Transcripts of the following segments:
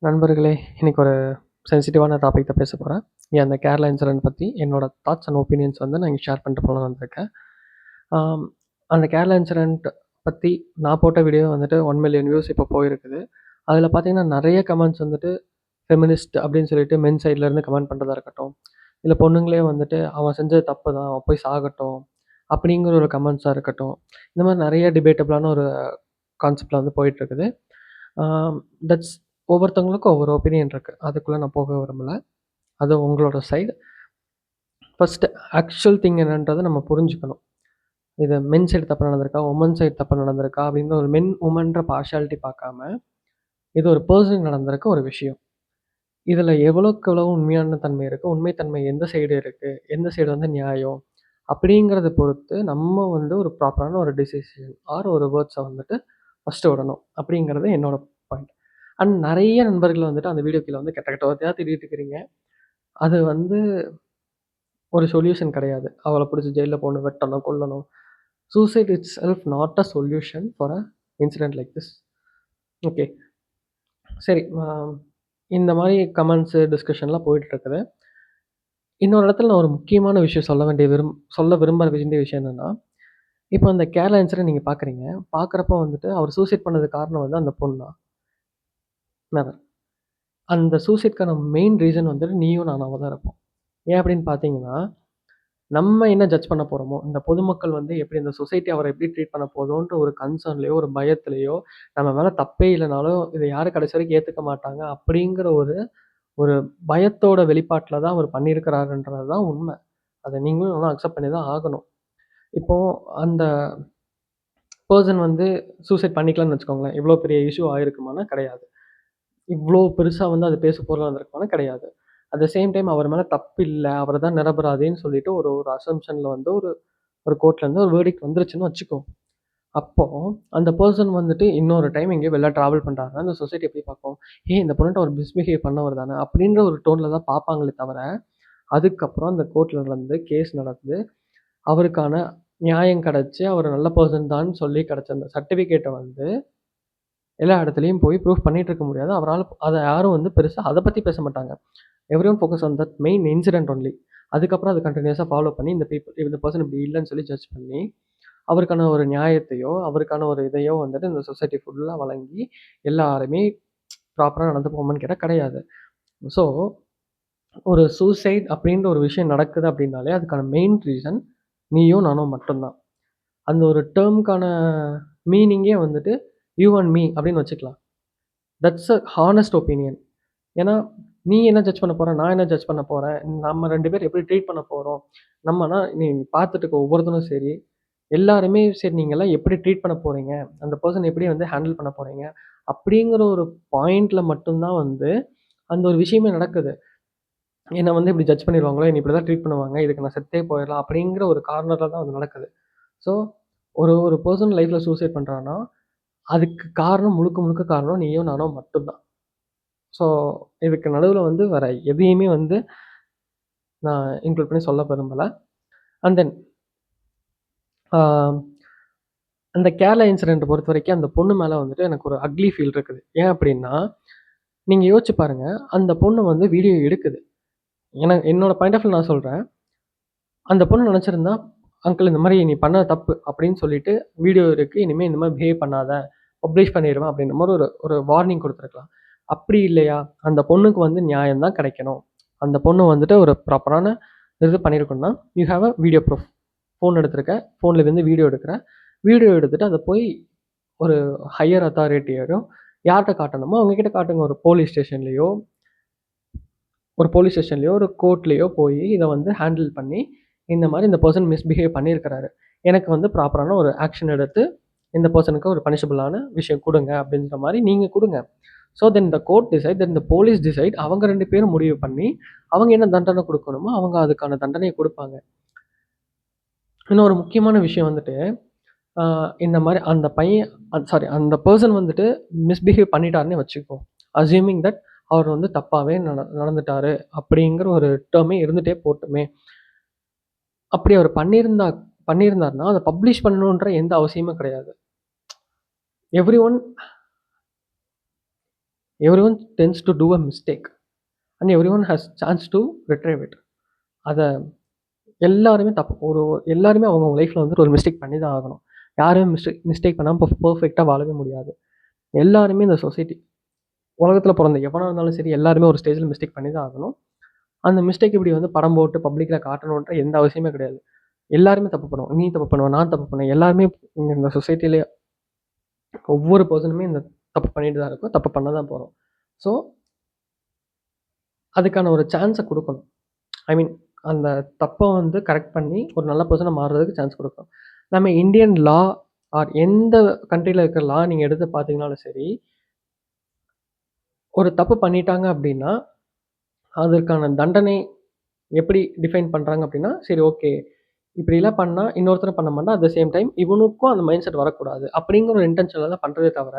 நண்பர்களே, இன்னைக்கு ஒரு சென்சிட்டிவான டாபிக் தான் பேச போறேன். அந்த கேரளா இன்சிடென்ட் பத்தி என்னோட தாட்ஸ் அண்ட் ஒப்பீனியன்ஸ் வந்து நான் இங்க ஷேர் பண்ணிட்டு போலாம்னு வந்திருக்கேன். ஆம், அந்த கேரளா இன்சிடென்ட் பத்தி நான் போட்ட வீடியோ வந்துட்டு 1,000,000 வியூஸ் இப்போ போயிருக்குது. அதில பார்த்தீங்கன்னா, நெறைய கமெண்ட்ஸ் வந்துட்டு ஃபெமினிஸ்ட் அப்படின்னு சொல்லிட்டு மென் சைட்லேருந்து கமெண்ட் பண்றதா இருக்கட்டும், இல்ல பொண்ணுங்களே வந்துட்டு அவன் செஞ்சது தப்பு தான், அவன் போய் சாகட்டும் அப்படிங்கிற ஒரு கமெண்ட்ஸா இருக்கட்டும். இந்த மாரி நெறைய டிபேட்டபிளான ஒரு கான்செப்ட்ல வந்து போயிட்டுருக்குது. தட்ஸ் ஒவ்வொருத்தவங்களுக்கும் ஒவ்வொரு ஒப்பீனியன் இருக்கு. அதுக்குள்ள நான் போக விரும்பல. அது உங்களோட சைடு. ஃபர்ஸ்ட் ஆக்சுவல் திங் என்னன்றத நம்ம புரிஞ்சுக்கணும். இது மென் சைடு தப்பு நடந்திருக்கா? உமன் சைடு தப்பு நடந்திருக்கா? அப்படின்னு ஒரு மென், உமன்ற பார்ஷியாலிட்டி பார்க்காம, இது ஒரு பெர்சனுக்கு நடந்திருக்க ஒரு விஷயம். இதுல எவ்வளோக்கு எவ்வளோ உண்மையான தன்மை இருக்கு, உண்மை தன்மை எந்த சைடு இருக்கு, எந்த சைடு வந்து நியாயம், அப்படிங்கிறத பொறுத்து நம்ம வந்து ஒரு ப்ராப்பரான ஒரு டிசிஷன் ஆர் ஒரு வேர்ட்ஸ வந்துட்டு ஃபர்ஸ்ட்டு விடணும். அப்படிங்கிறது என்னோட பாயிண்ட். அண்ட் நெறைய நண்பர்கள் வந்துட்டு அந்த வீடியோ கீழ வந்து கெட்ட கெட்ட வார்த்தையா திட்டிட்டு இருக்கிறீங்க. அது வந்து ஒரு சொல்யூஷன் கிடையாது. அவள புடிச்சு ஜெயில்ல போடணும், வெட்டணும், கொல்லணும். Suicide it's self not a solution for a incident like this. Okay. சரி. இந்த மாரி கமெண்ட்ஸு, டிஸ்கஷன்லாம் போயிட்டு இருக்குது. இன்னொரு இடத்துல நான் ஒரு முக்கியமான விஷயம் சொல்ல விரும்புற வேண்டிய விஷயம் என்னன்னா, இப்போ அந்த கேரளா இன்சிடென்ட் நீங்க பார்க்குறீங்க. பார்க்குறப்போ வந்துட்டு அவர் சூசைட் பண்ணதுக்கு காரணம் வந்து அந்த பொண்ணா? நெவர். அந்த சூசைட்க்கான மெயின் ரீசன் வந்துட்டு நீயும் நானாவா தான் இருப்போம். ஏன் அப்படின்னு பார்த்தீங்கன்னா, நம்ம என்ன ஜட்ஜ் பண்ண போறோமோ, இந்த பொதுமக்கள் வந்து எப்படி இந்த சொசைட்டி அவர எப்படி ட்ரீட் பண்ண போதோன்ற ஒரு கன்சர்ன்லயோ, ஒரு பயத்திலயோ, நம்ம மேல தப்பே இல்லனாலும், இத யாரும் கடைசி வரைக்கும் ஏத்துக்க மாட்டாங்க அப்படிங்கிற ஒரு ஒரு பயத்தோட வெளிப்பாட்டுல தான் அவர் பண்ணியிருக்கிறாருன்றது தான் உண்மை. அத நீங்களும் நானும் அக்செப்ட் பண்ணி தான் ஆகணும். இப்போ அந்த பெர்சன் வந்து சூசைட் பண்ணிக்கலாம்னு வச்சுக்கோங்களேன். இவ்ளோ பெரிய இஷ்யூ ஆயிருக்குமான்னா கிடையாது. இவ்ளோ பெருசா வந்து அது பேசு பொருளா வந்திருக்குமானா கிடையாது. அட் த சேம் டைம் அவர் மேல தப்பு இல்ல. அவர் தான் நிரபராதின்னு சொல்லிட்டு ஒரு ஒரு அசம்ப்ஷன்ல வந்து ஒரு ஒரு கோர்ட்லேருந்து ஒரு வேர்டிக்ட் வந்துருச்சுன்னு வச்சுக்கோ. அப்போ அந்த பெர்சன் வந்துட்டு இன்னொரு டைம் எங்கேயோ வெளில ட்ராவல் பண்றாருன்னா, அந்த சொசைட்டி எப்படி பார்க்கும்? "ஏய் இந்த பொண்ணுட்ட ஒரு மிஸ்பிஹேவ் பண்ணவர் தானே" அப்படின்ற ஒரு டோன்ல தான் பார்ப்பாங்களே தவிர, அதுக்கப்புறம் அந்த கோர்ட்ல நடந்து, கேஸ் நடந்து, அவருக்கான நியாயம் கிடைச்சு, அவர் நல்ல பெர்சன் தான்னு சொல்லி கிடைச்ச அந்த சர்டிஃபிகேட்ட வந்து எல்லா இடத்துலயும் போய் ப்ரூஃப் பண்ணிட்டு இருக்க முடியாது. அவரால அத யாரும் வந்து பெருசா அத பத்தி பேச மாட்டாங்க. Everyone focus on that main incident only. அதுக்கப்புறம் அத கன்டினியூஸா ஃபாலோ பண்ணி இந்த பெர்சன் இப்படி இல்லன்னு சொல்லி ஜட்ஜ் பண்ணி, அவருக்கான ஒரு நியாயத்தையோ, அவருக்கான ஒரு இதையோ வந்துட்டு இந்த சொசைட்டி ஃபுல்லா வழங்கி, எல்லாருமே ப்ராப்பரா நடந்துப்போமான்னு கேட்டா கிடையாது. ஸோ, ஒரு சூசைட் அப்படின்ற ஒரு விஷயம் நடக்குது அப்படின்னாலே, அதுக்கான மெயின் ரீசன் நீயும் நானும் மட்டும் தான். அந்த ஒரு டெர்ம்க்கான மீனிங்கே வந்துட்டு யூ அண்ட் மீ அப்படின்னு வச்சுக்கலாம். That's a honest opinion. ஏன்னா, நீ என்ன ஜட்ஜ் பண்ண போற? நான் என்ன ஜட்ஜ் பண்ண போறேன்? நம்ம 2 பேரும் எப்படி ட்ரீட் பண்ண போறோம்? நம்மனா நீ பார்த்துட்டு இருக்க ஒவ்வொருத்தனும் சரி, எல்லாருமே சரி நீங்கலாம் எப்படி ட்ரீட் பண்ண போறீங்க? அந்த பெர்சன் எப்படி வந்து ஹேண்டில் பண்ண போறீங்க? அப்படிங்கிற ஒரு பாயிண்ட்ல மட்டும் தான் வந்து அந்த ஒரு விஷயமே நடக்குது. என்ன வந்து இப்படி ஜட்ஜ் பண்ணிருவாங்களோ, என்ன இப்படி தான் ட்ரீட் பண்ணுவாங்க. இதுக்கு நான் செத்தே போயிரலாம் அப்படிங்கிற ஒரு கார்னர்ல தான் அது நடக்குது. ஸோ, ஒரு ஒரு பெர்சன் லைஃப்ல சூசைட் பண்றான்னா, அதுக்கு காரணம் முழுக்க முழுக்க காரணம் நீயும் நானும் மட்டும் தான். ஸோ, இதுக்கு நடுவுல வந்து வேற எதையுமே வந்து நான் இன்க்ளூட் பண்ணி சொல்ல விரும்பல. அண்ட் தென் ஆ அந்த கேரளா இன்சிடென்ட்ட பொறுத்தவரைக்கும் அந்த பொண்ணு மேல வந்துட்டு எனக்கு ஒரு அக்லி ஃபீல் இருக்குது. ஏன் அப்டின்னா, நீங்க யோசிச்சு பாருங்க. அந்த பொண்ணு வந்து வீடியோ எடுக்குது. என்னோட பாயிண்ட் ஆஃப் வியூ நான் சொல்றேன். அந்த பொண்ணு நெனச்சிருந்தா, "அங்கிள் இந்த மாரி நீ பண்ணது தப்பு" அப்டின்னு சொல்லிட்டு, "வீடியோ இருக்கு. இனிமே இந்த மாரி பிஹேவ் பண்ணாத. பப்ளிஷ் பண்ணிருவேன்" அப்டின்ற மாரி ஒரு ஒரு வார்னிங் குடுத்துருக்கலாம். அப்டி இல்லையா, அந்த பொண்ணுக்கு வந்து நியாயம் தான் கிடைக்கணும். அந்த பொண்ணு வந்துட்டு ஒரு ப்ராப்பரான இது பண்ணியிருக்கணும்னா, you have a video proof. Phone எடுத்திருக்க. ஃபோன்ல இருந்து வீடியோ எடுக்குற. வீடியோ எடுத்துட்டு அத போய் ஒரு ஹையர் அத்தாரிட்டியரோ யார்ட்ட காட்டணுமோ அவங்க கிட்ட காட்டுங்க. ஒரு போலீஸ் ஸ்டேஷன்லயோ, ஒரு கோர்ட்லயோ போயி இத வந்து ஹேண்டில் பண்ணி, இந்த மாரி இந்த பெர்சன் மிஸ்பிஹேவ் பண்ணியிருக்கிறாரு. எனக்கு வந்து ப்ராப்பரான ஒரு ஆக்ஷன் எடுத்து, இந்த பெர்சனுக்கு ஒரு பனிஷபிளான விஷயம் குடுங்க அப்டின்ற மாரி நீங்க குடுங்க. So then the court decide, then the police decide. அவங்க 2 பேரும் முடிவு பண்ணி, அவங்க என்ன தண்டனை குடுக்கணுமோ, அவங்க அதுக்கான தண்டனைய குடுப்பாங்க. இன்னொரு முக்கியமான விஷயம் வந்துட்டு, ஆ இந்த மாரி அந்த பையன் சாரி அந்த பெர்சன் வந்துட்டு மிஸ்பிஹேவ் பண்ணிட்டாருன்னே வச்சுக்குவோம். அஸ்யூமிங் தட் அவர் வந்து தப்பாவே நடந்துட்டாரு அப்படிங்கிற ஒரு டெர்மே இருந்துட்டே போட்டுமே. அப்படி அவர் பண்ணியிருந்தாருன்னா, அத பப்ளிஷ் பண்ணணுன்ற எந்த அவசியமும் கிடையாது. Everyone every one tends to do a mistake and every one has chance to retrieve it. அதை எல்லாருமே எல்லாருமே அவங்கவுங்க லைஃப்பில் வந்துட்டு ஒரு மிஸ்டேக் பண்ணி தான் ஆகணும். யாருமே மிஸ்டேக் பண்ணாமல் இப்போ பர்ஃபெக்டாக வாழவே முடியாது. எல்லாருமே இந்த சொசைட்டி உலகத்தில் பிறந்த எவனாக இருந்தாலும் சரி, எல்லாருமே ஒரு ஸ்டேஜில் மிஸ்டேக் பண்ணி தான் ஆகணும். அந்த மிஸ்டேக் இப்படி வந்து படம் போட்டு பப்ளிக்கில் காட்டணுன்ற எந்த அவசியமே கிடையாது. எல்லாருமே தப்பு பண்ணுவோம். நீ தப்பு பண்ணுவேன், நான் தப்பு பண்ணுவேன். எல்லாருமே இந்த சொசைட்டிலே ஒவ்வொரு பர்சனுமே இந்த தப்பு பண்ணிட்டு தான் இருக்கும், தப்பு பண்ண தான் போகிறோம். ஸோ அதுக்கான ஒரு சான்ஸை கொடுக்கணும். ஐ மீன் அந்த தப்பை வந்து கரெக்ட் பண்ணி ஒரு நல்ல பர்சனை மாறுறதுக்கு சான்ஸ் கொடுக்கணும். நம்ம இந்தியன் லா ஆர் எந்த கண்ட்ரியில் இருக்கிற லா நீங்கள் எடுத்து பார்த்தீங்கனாலும் சரி, ஒரு தப்பு பண்ணிட்டாங்க அப்படின்னா அதற்கான தண்டனை எப்படி டிஃபைன் பண்ணுறாங்க அப்படின்னா, சரி ஓகே இப்படிலாம் பண்ணால் இன்னொருத்தர் பண்ண மாட்டா, அட் த சேம் டைம் இவனுக்கும் அந்த மைண்ட் செட் வரக்கூடாது அப்படிங்கிற ஒரு இன்டென்ஷனில் தான் பண்ணுறதே தவிர,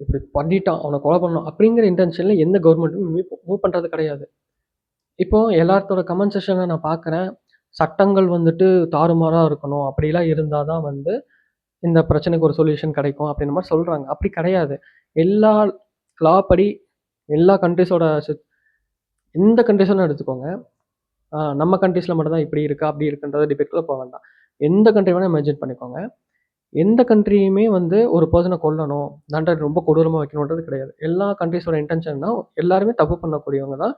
இப்படி பண்ணிட்டான் அவனை கொலை பண்ணணும் அப்படிங்கிற இன்டென்ஷனில் எந்த கவர்மெண்ட்டும் மூவ் பண்ணுறது கிடையாது. இப்போ எல்லாத்தோட கமெண்ட் செக்ஷனை நான் பார்க்குறேன், சட்டங்கள் வந்துட்டு தாறுமாறாக இருக்கணும், அப்படிலாம் இருந்தால் தான் வந்து இந்த பிரச்சனைக்கு ஒரு சொல்யூஷன் கிடைக்கும் அப்படின்ற மாதிரி சொல்கிறாங்க. அப்படி கிடையாது. எல்லா லா படி எல்லா கண்ட்ரிஸோட எந்த கண்ட்ரிஸும் எடுத்துக்கோங்க. நம்ம கண்ட்ரீஸில் மட்டும் தான் இப்படி இருக்கா அப்படி இருக்குன்றத டிபேட்குள்ளே போக வேண்டாம். எந்த கண்ட்ரி வேணால் இமேஜின் பண்ணிக்கோங்க. எந்த கண்ட்ரியுமே வந்து ஒரு பர்சனை கொல்லணும், தண்டனை ரொம்ப கொடூரமாக வைக்கணுன்றது கிடையாது. எல்லா கண்ட்ரிஸோட இன்டென்ஷன்னா எல்லாருமே தப்பு பண்ணக்கூடியவங்க தான்.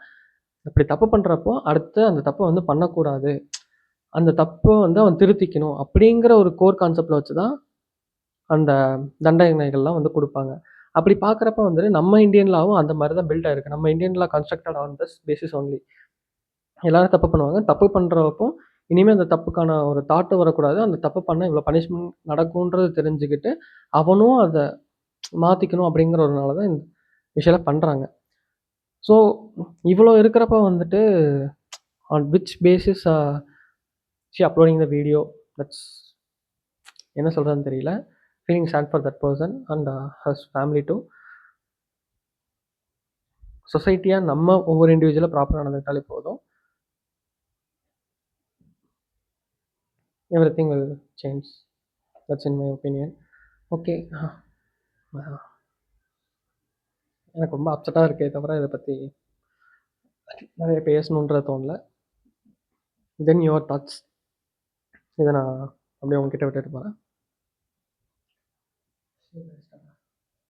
அப்படி தப்பு பண்ணுறப்போ அடுத்து அந்த தப்பை வந்து பண்ணக்கூடாது, அந்த தப்பை வந்து அவன் திருத்திக்கணும் அப்படிங்கிற ஒரு கோர் கான்செப்டில் வச்சு தான் அந்த தண்டனைகள்லாம் வந்து கொடுப்பாங்க. அப்படி பார்க்குறப்ப வந்துட்டு நம்ம இந்தியன் லாவும் அந்த மாதிரி தான் பில்ட் ஆயிருக்கு. நம்ம Indian law constructed on this basis only. எல்லாரும் தப்பு பண்ணுவாங்க. தப்பு பண்ணுறப்போ இனிமேல் அந்த தப்புக்கான ஒரு தாட்டு வரக்கூடாது. அந்த தப்பு பண்ணால் இவ்வளோ பனிஷ்மெண்ட் நடக்கும்ன்றது தெரிஞ்சுக்கிட்டு அவனும் அதை மாற்றிக்கணும் அப்படிங்கிறதுனால தான் இந்த விஷயம்லாம் பண்ணுறாங்க. ஸோ இவ்வளோ இருக்கிறப்ப வந்துட்டு on which basis she uploading the video, that's என்ன சொல்கிறதுன்னு தெரியல. Feeling sad for that person and his family too. சொசைட்டியாக நம்ம ஒவ்வொரு இண்டிவிஜுவலாக ப்ராப்பராக நடந்துக்கிட்டாலே போதும். Everything will change. That's in my opinion. Okay. எனக்கு ரொம்ப அப்செட்டாக இருக்கே தவிர இதை பற்றி நிறைய பேசணுன்ற தோணல. Then your thoughts. இதை நான் அப்படியே உங்ககிட்ட விட்டுட்டு போகிறேன்.